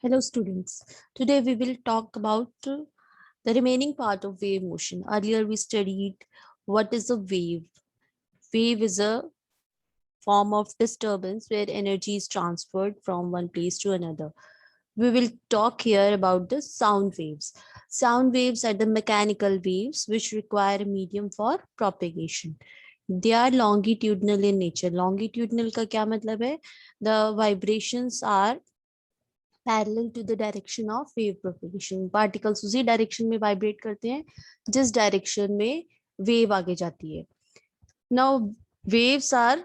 Hello students. Today we will talk about the remaining part of wave motion. Earlier we studied what is a wave. Wave is a form of disturbance where energy is transferred from one place to another. We will talk here about the sound waves. Sound waves are the mechanical waves which require a medium for propagation. They are longitudinal in nature. Longitudinal का क्या मतलब है? The vibrations are parallel to the direction of wave propagation. Particles उसी direction में vibrate करते हैं जिस direction में वेव आगे जाती है. Now waves are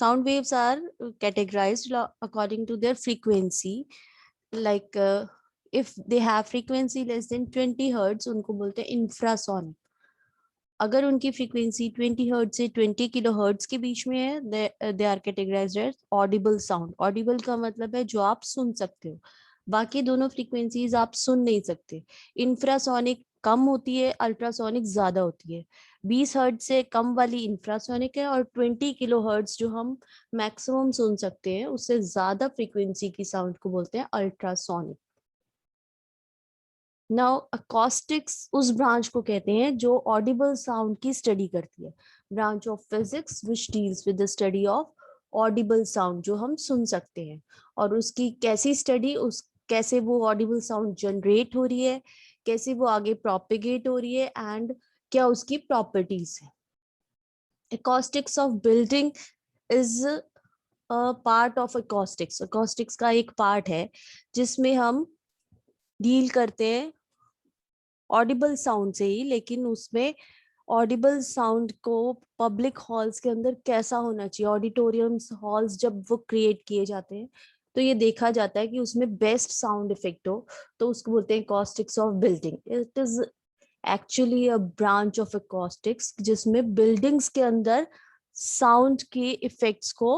sound waves are categorized according to their frequency. Like if they have frequency less than 20 hertz, उनको बोलते हैं इंफ्रासोनिक. अगर उनकी फ्रीक्वेंसी 20 हर्ट्ज से 20 किलो हर्ट्ज के बीच में है, they are categorized as audible sound. Audible का मतलब है जो आप सुन सकते हो. बाकी दोनों फ्रीक्वेंसीज आप सुन नहीं सकते. इंफ्रासोनिक कम होती है, अल्ट्रासोनिक ज्यादा होती है. 20 हर्ट्ज से कम वाली इंफ्रासोनिक है और 20 किलो हर्ट्ज जो हम मैक्सिमम सुन सकते हैं उससे ज्यादा फ्रीक्वेंसी की साउंड को बोलते हैं अल्ट्रासोनिक. नाउ अकॉस्टिक्स उस ब्रांच को कहते हैं जो ऑडिबल साउंड की स्टडी करती है. Branch of physics which deals with the study of Audible sound, जो हम सुन सकते हैं. और उसकी कैसी स्टडी, उस कैसे वो ऑडिबल साउंड जनरेट हो रही है, कैसे वो आगे प्रोपिगेट हो रही है एंड क्या उसकी प्रॉपर्टीज है. acoustics of building is a part of acoustics. acoustics का एक पार्ट है जिसमें हम डील करते हैं ऑडिबल साउंड से ही, लेकिन उसमें ऑडिबल साउंड को पब्लिक हॉल्स के अंदर कैसा होना चाहिए. ऑडिटोरियम्स हॉल्स जब वो क्रिएट किए जाते हैं तो ये देखा जाता है कि उसमें बेस्ट साउंड इफेक्ट हो, तो उसको बोलते हैं acoustics of building. It is actually a branch of acoustics जिसमें बिल्डिंग्स के अंदर साउंड के इफेक्ट्स को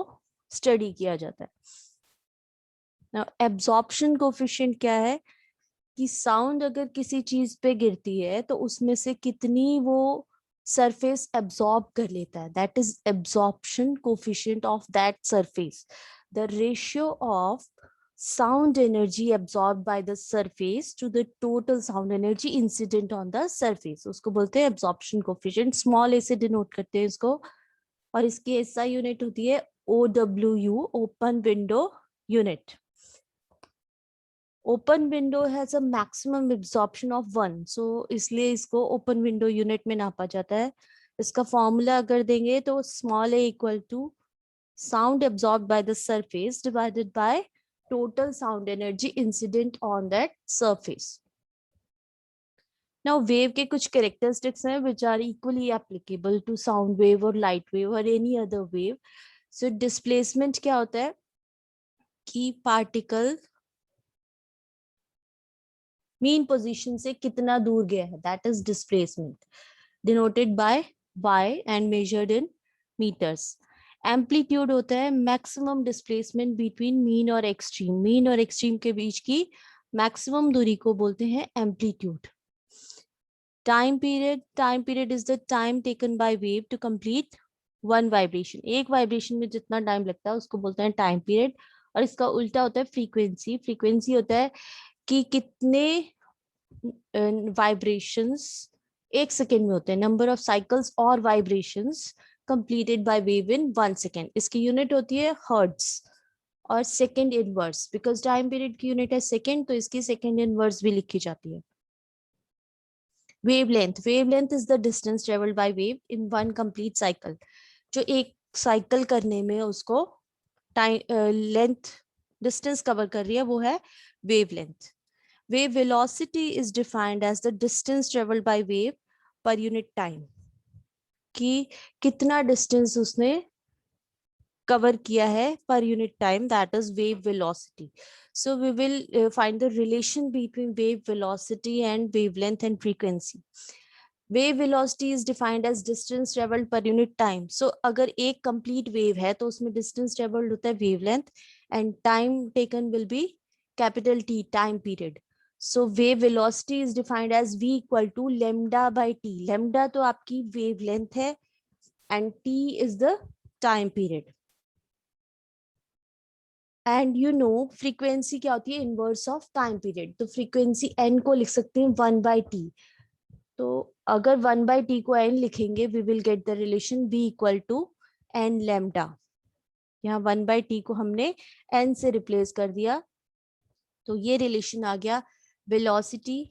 स्टडी किया जाता है. एब्जॉर्प्शन कोफिशिएंट क्या है कि साउंड अगर किसी चीज पे गिरती है तो उसमें से कितनी वो सरफेस एब्जॉर्ब कर लेता है. That is absorption coefficient of that surface. The ratio of sound energy absorbed by the surface to the total sound energy incident on the surface, उसको बोलते हैं absorption coefficient. स्मॉल ए से डिनोट करते हैं इसको. और इसकी ऐसा यूनिट होती है OWU, open window unit. Open window has a maximum absorption of 1, सो इसलिए इसको ओपन विंडो यूनिट में नापा जाता है. इसका फॉर्मूला अगर देंगे तो small a equal to sound absorb by the surface divided by total sound energy incident on that surface. Now wave के कुछ कैरेक्टरिस्टिक्स हैं which are equally applicable to sound wave और लाइट वेव और any other wave. So displacement क्या होता है कि particle mean position से कितना दूर गया है, that is displacement, denoted by y and measured in metres. Amplitude होता है मैक्सिमम डिस्प्लेसमेंट बिटवीन मीन और एक्सट्रीम. मीन और एक्सट्रीम के बीच की मैक्सिमम दूरी को बोलते हैं amplitude. Time period is the time taken by wave to complete one vibration. एक वाइब्रेशन में जितना टाइम लगता है उसको बोलते हैं टाइम पीरियड. और इसका उल्टा होता है फ्रीक्वेंसी. फ्रीक्वेंसी होता है कि कितने वाइब्रेशंस एक सेकेंड में होते हैं, नंबर ऑफ साइकिल्स और vibrations completed by wave in 1 second. इसकी यूनिट होती है हर्ट्ज और second inverse. Because time period की यूनिट है सेकेंड तो इसकी सेकेंड इनवर्स भी लिखी जाती है. Wavelength is the distance travelled by wave in one complete cycle. जो एक साइकिल करने में उसको टाइम लेंथ डिस्टेंस कवर कर रही है वो है wavelength. Wave velocity is defined as the distance traveled by wave per unit time. कि कितना डिस्टेंस उसने कवर किया है per unit time, that is wave velocity. So we will find the relation between wave velocity and wavelength and frequency. Wave velocity is defined as distance travelled per unit time. So अगर एक complete wave है तो उसमें distance travelled होता है wavelength and time taken will be capital T, time period. So wave velocity is defined as v equal to lambda by t. Lambda तो आपकी wavelength है and t is the time period. And you know frequency क्या होती है, inverse of time period. तो frequency N को लिख सकते हैं 1/t। तो अगर 1/t को n लिखेंगे, we will get the relation b equal to n lambda. यहाँ 1/t को हमने n से रिप्लेस कर दिया, तो ये रिलेशन आ गया वेलोसिटी,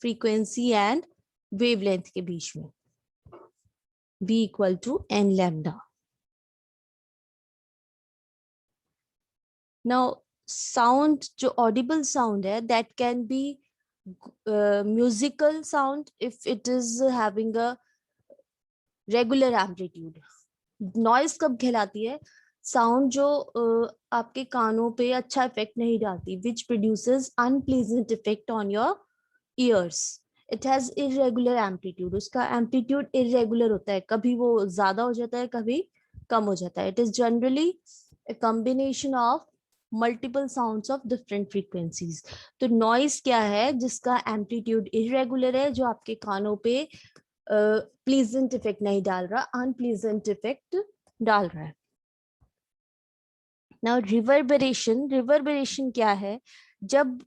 फ्रीक्वेंसी एंड वेवलेंथ के बीच में, b equal to n lambda. Now sound, जो ऑडिबल साउंड है, that can be musical sound if it is having a regular amplitude. Noise कब कहलाती है, साउंड जो आपके कानों पे अच्छा इफेक्ट नहीं डालती, which produces unpleasant effect on your ears. It has irregular amplitude, उसका एम्पलीट्यूड इरेगुलर होता है, कभी वो ज्यादा हो जाता है, कभी कम हो जाता है। It is generally a combination of multiple sounds of different frequencies। तो नॉइस क्या है, जिसका एम्पलीट्यूड इरेगुलर है, जो आपके कानों पे प्लीजेंट इफेक्ट नहीं डाल रहा, अनप्लीजेंट इफेक्ट डाल रहा है। नाउ रिवर्बरेशन, रिवर्बरेशन क्या है, जब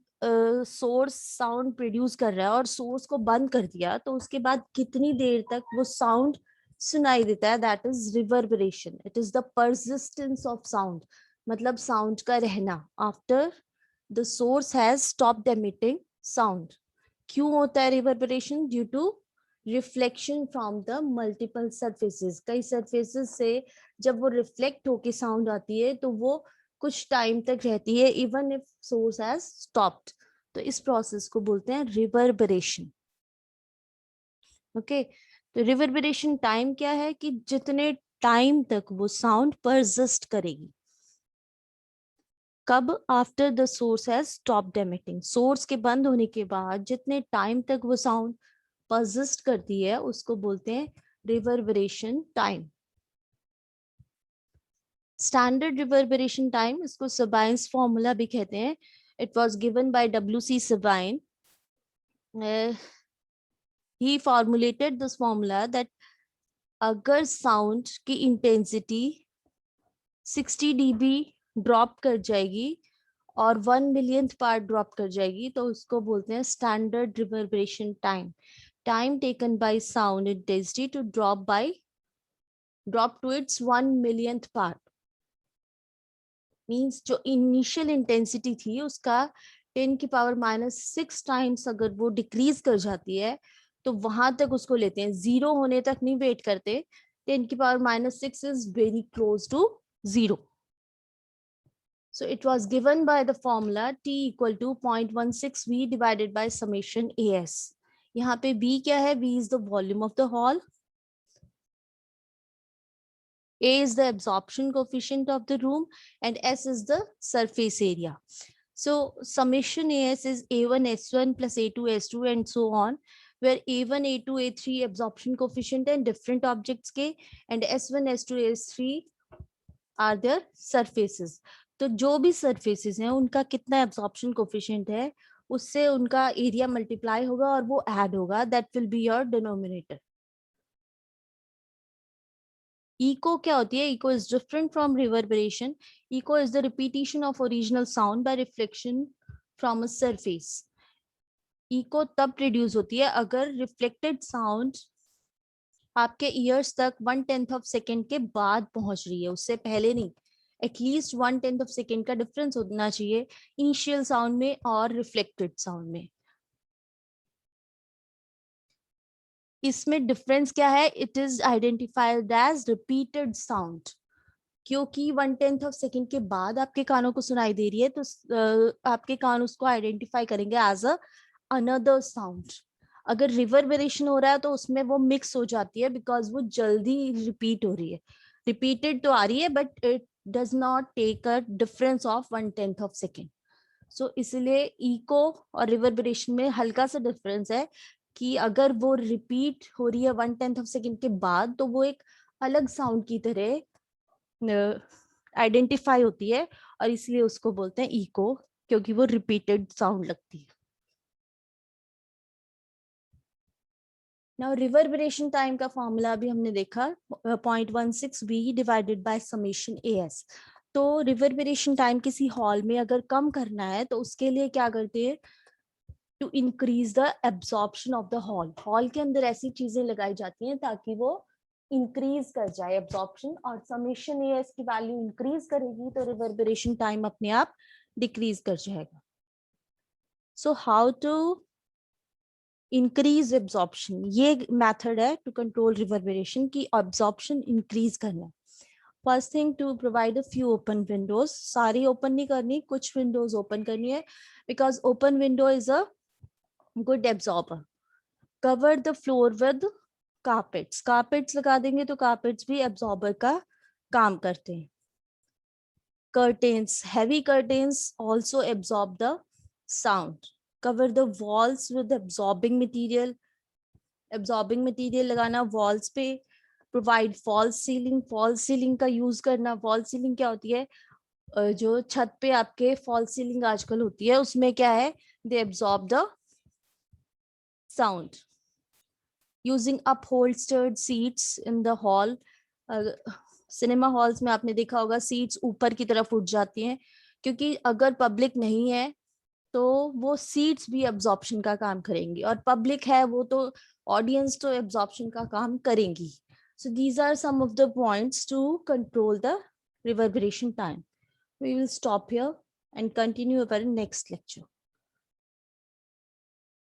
सोर्स साउंड प्रोड्यूस कर रहा है और सोर्स को बंद कर दिया, तो उसके बाद कितनी देर तक वो साउंड सुनाई देता है, that is reverberation. It is the persistence of sound, मतलब साउंड का रहना after the source has stopped emitting sound. क्यों होता है reverberation? Due to reflection from the multiple surfaces. कई सरफेसेस से जब वो रिफ्लेक्ट होके साउंड आती है, तो वो कुछ टाइम तक रहती है, even if source has stopped. तो इस प्रोसेस को बोलते हैं रिवर्बरेशन। ओके, तो रिवर्बरेशन टाइम क्या है कि जितने टाइम तक वो साउंड परसिस्ट करेगी। कब? After the source has stopped emitting, source के बंद होने के बाद जितने टाइम तक वो साउंड परसिस्ट करती है, उसको बोलते हैं reverberation time. Standard reverberation time, इसको सबाइन्स फॉर्मूला भी कहते हैं। It was given by W.C. Sabine. He formulated this formula that अगर साउंड की इंटेंसिटी 60 dB ड्रॉप कर जाएगी और 1 मिलियंथ पार्ट ड्रॉप कर जाएगी, तो उसको बोलते हैं standard reverberation time. Time taken by sound intensity to drop to its 1 millionth part. Means जो इनिशियल इंटेंसिटी थी उसका 10⁻⁻⁶ टाइम्स अगर वो डिक्रीज कर जाती है, तो वहां तक उसको लेते हैं, जीरो होने तक नहीं वेट करते। 10⁻⁻⁶ is very close to zero. So it was given by the formula T equal to 0.16 V divided by summation AS. यहाँ पे B क्या है? V is the volume of the hall. A is the absorption coefficient of the room and S is the surface area. So summation AS is A1 S1 plus A2 S2 and so on, where A1 A2 A3 absorption coefficient and different objects के, and S1 S2 S3 are their surfaces. तो जो भी surfaces हैं उनका कितना absorption coefficient है, उससे उनका एरिया मल्टीप्लाई होगा और वो ऐड होगा, that will be your denominator. Echo क्या होती है? Echo is different from reverberation. Echo is the repetition of original sound by reflection from a surface. Echo तब प्रोड्यूस होती है अगर रिफ्लेक्टेड साउंड आपके ईयर्स तक 1/10 ऑफ सेकेंड के बाद पहुंच रही है, उससे पहले नहीं। एटलीस्ट 1/10 ऑफ सेकेंड का डिफरेंस होना चाहिए इनिशियल साउंड में और रिफ्लेक्टेड साउंड में। इसमें डिफरेंस क्या है? It is identified as repeated sound, क्योंकि 1/10 ऑफ सेकेंड के बाद आपके कानों को सुनाई दे रही है, तो आपके कान उसको आइडेंटिफाई करेंगे एज अ अनदर साउंड। अगर रिवर्बरेशन हो रहा है तो उसमें वो मिक्स हो जाती है, बिकॉज वो जल्दी रिपीट हो रही है, रिपीटेड तो आ रही है but it does not take a difference of 1/10 of second. So इसलिए इको और रिवर्बरेशन में हल्का सा डिफरेंस है कि अगर वो रिपीट हो रही है 1/10 ऑफ सेकेंड के बाद, तो वो एक अलग साउंड की तरह आइडेंटिफाई होती है, और इसलिए उसको बोलते हैं इको, क्योंकि वो रिपीटेड साउंड लगती है। नाउ रिवर्बरेशन टाइम का फॉर्मूला भी हमने देखा, 0.16 V divided by summation AS। तो रिवर्बरेशन टाइम किसी हॉल में अगर कम करना है तो उसके लिए क्या करते हैं, to increase the absorption of the hall के अंदर ऐसी चीजें लगाई जाती हैं ताकि वो इंक्रीज कर जाए एब्जॉर्प्शन, और समेशन एएस की वैल्यू इंक्रीज करेगी तो रिवर्बरेशन टाइम अपने आप डिक्रीज कर जाएगा. So how to increase absorption, ये मेथड है टू कंट्रोल रिवर्बरेशन की एब्जॉर्प्शन इंक्रीज करना. First thing, to provide a few open windows. सारी ओपन नहीं करनी, कुछ विंडोज ओपन करनी है, because open window is a good absorber. Cover the floor with carpets. Carpets लगा देंगे तो कार्पेट्स भी एब्जॉर्बर का काम करते हैं. Curtains, heavy curtains also absorb the sound. Cover the walls with absorbing material. Absorbing material लगाना walls पे. Provide false ceiling. False ceiling का यूज करना. False ceiling क्या होती है, जो छत पे आपके false ceiling आजकल होती है उसमें क्या है, they absorb the sound. Using upholstered seats in the hall. Cinema halls में आपने देखा होगा सीट्स ऊपर की तरफ उठ जाती हैं, क्योंकि अगर पब्लिक नहीं है तो वो सीट्स भी एब्जॉर्प्शन का काम करेंगी, और पब्लिक है वो तो ऑडियंस तो एब्जॉर्प्शन का काम करेंगी. So these are some of the points to control the reverberation time. We will stop here and continue our next lecture.